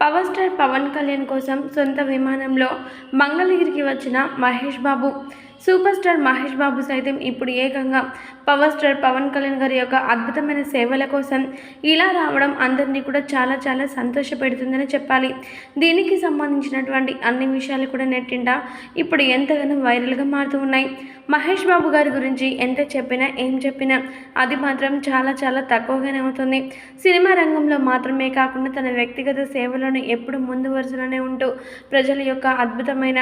Power star Pawan Kalyan కోసం సొంత విమానంలో మంగళగిరికి వచ్చిన మహేష్ బాబు. సూపర్ స్టార్ మహేష్ బాబు సైతం ఇప్పుడు ఏకంగా పవర్ స్టార్ పవన్ కళ్యాణ్ గారి యొక్క అద్భుతమైన సేవల కోసం ఇలా రావడం అందరినీ కూడా చాలా సంతోషపెడుతుందని చెప్పాలి. దీనికి సంబంధించినటువంటి అన్ని విషయాలు కూడా నెట్టింట ఇప్పుడు ఎంతగానో వైరల్గా మారుతూ ఉన్నాయి. మహేష్ బాబు గారి గురించి ఎంత చెప్పినా ఏం చెప్పినా అది మాత్రం చాలా తక్కువగానే అవుతుంది. సినిమా రంగంలో మాత్రమే కాకుండా తన వ్యక్తిగత సేవలను ఎప్పుడు ముందు వరుసలోనే ఉంటూ ప్రజల యొక్క అద్భుతమైన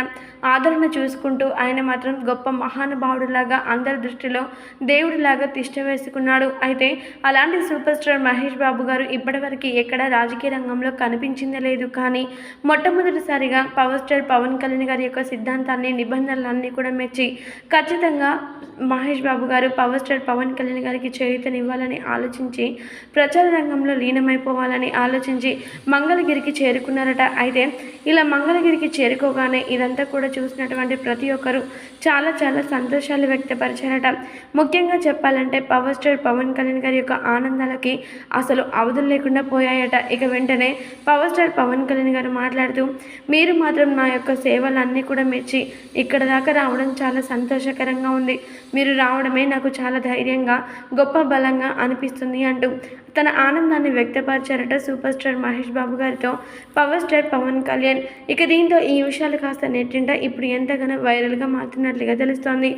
ఆదరణ చూసుకుంటూ ఆయన మాత్రం గొప్ప మహానుభావుడిలాగా అందరి దృష్టిలో దేవుడిలాగా తిష్ట వేసుకున్నాడు. అయితే అలాంటి సూపర్ స్టార్ మహేష్ బాబు గారు ఇప్పటివరకు ఎక్కడ రాజకీయ రంగంలో కనిపించిందే లేదు. కానీ మొట్టమొదటిసారిగా పవర్ స్టార్ పవన్ కళ్యాణ్ గారి యొక్క సిద్ధాంతాన్ని నిబంధనలన్నీ కూడా మెచ్చి ఖచ్చితంగా మహేష్ బాబు గారు పవర్ స్టార్ పవన్ కళ్యాణ్ గారికి చేయూతనివ్వాలని ఆలోచించి ప్రచార రంగంలో లీనమైపోవాలని ఆలోచించి మంగళగిరికి చేరుకున్నారట. అయితే ఇలా మంగళగిరికి చేరుకోగానే ఇదంతా కూడా చూసినటువంటి ప్రతి ఒక్కరూ చాలా సంతోషాలు వ్యక్తపరిచారట. ముఖ్యంగా చెప్పాలంటే పవర్ స్టార్ పవన్ కళ్యాణ్ గారి యొక్క ఆనందాలకి అసలు అవధులు లేకుండా పోయాయట. ఇక వెంటనే పవర్ స్టార్ పవన్ కళ్యాణ్ గారు మాట్లాడుతూ, మీరు మాత్రం నా యొక్క సేవలన్నీ కూడా మెచ్చి ఇక్కడ దాకా రావడం చాలా సంతోషకరంగా ఉంది. మీరు రావడమే నాకు చాలా ధైర్యంగా గొప్ప బలంగా అనిపిస్తుంది అంటూ తన ఆనందాన్ని వ్యక్తపరిచారట సూపర్ స్టార్ మహేష్ బాబు గారితో పవర్ స్టార్ పవన్ కళ్యాణ్. ఇక దీంతో ఈ విషయాలు కాస్త నెట్టింట ఇప్పుడు ఎంతగానో వైరల్గా మారుతున్నట్లుగా తెలుస్తోంది.